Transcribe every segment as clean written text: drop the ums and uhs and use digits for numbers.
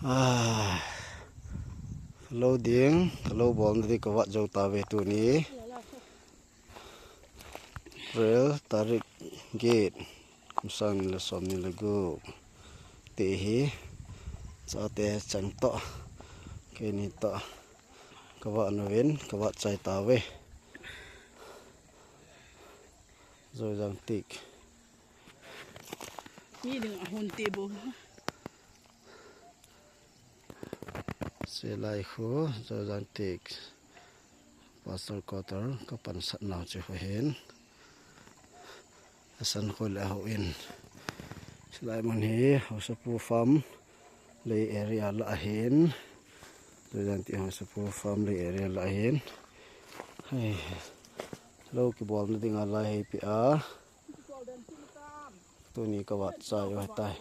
Hello ding, hello bom di kawat jau tawe tu ni. April tarik gate kusang la som ni lagu tehi sate chang to ke ni to kawat novin kawat chai tawe zo jang tik ni ding ahon tebo selai khu zo jang tik pasal kotor kapan sat nau che hen asan khol a ho in selai man hi hosapu farm le area la hen zo jang ti hosapu farm le area la hen hai lo ki bol na ding ala hi pi a tu ni kawat sa yo tai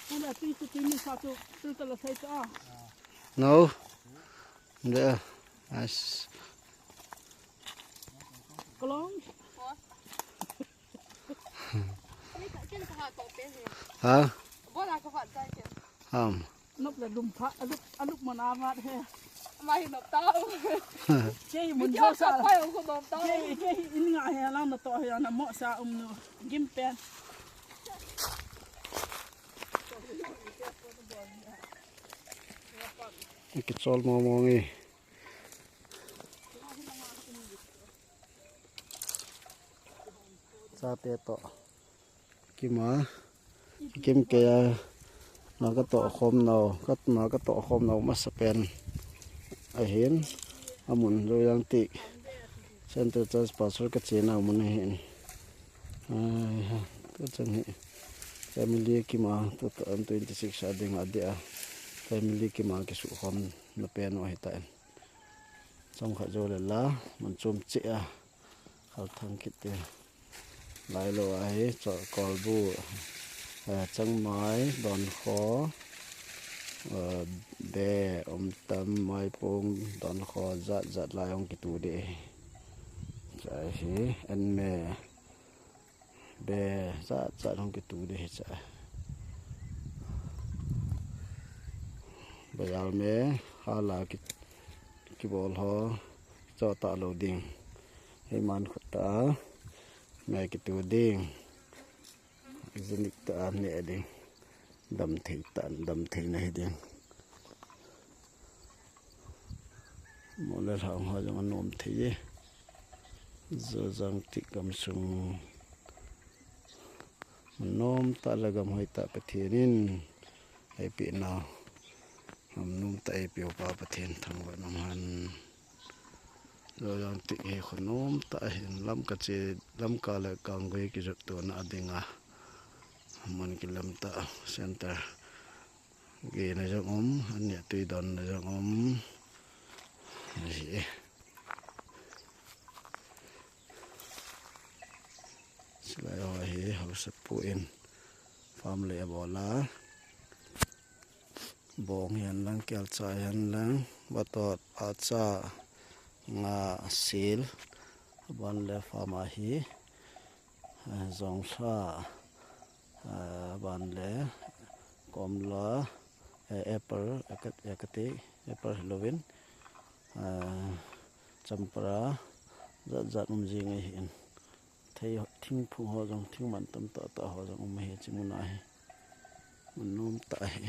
Ana ti ni sa tu la sai ta no there nice kolong hả nop la dum pha aluk manamat he mai nộp tao che mun cho sa quay không nộp tao che in nga he la na to he na mo sa no gim pen cái sol mo ngi sa te to kima kim ke nó cái to khom nào nó cái to khom nào mà spen ai hen amun rồi yang ti center church pastor cái chế nào muốn hen cái chân hi family kima to 26 ading adia family kima cái su khom na pen o hitain trong kha jo la man chum che a khal thang kit te lai lo ai cho kolbu chang mai don kho be tam mai pong don kho zat zat lai ong kitu de chai hi an me be zat zat ong kitu de cha bayal me hala ki bol ho cho ta lo ding he man khota me kitu ding Izinik taan ni eding dam thei na heding moler hang ha jang nom thei zo jang ti kam sung nom ta lagam hoi ta pathinin ai pi na ham nom ta ai pi pa pathin thang wa nam han zo jang ti he khonom ta hin lam ka che lam ka la kang goi ki jat to na adinga man kilamta center ge na jang an ya tui don na jang selai ho hi house pu in farm le bola bong yan lang kel cha yan lang batot acha nga sil ban le farm a hi zong sa ban le komla apple akati apple halloween champara zat zat jing ai hin thei thing phu ho jong thing man tam ta ho jong he chimuna he num ta he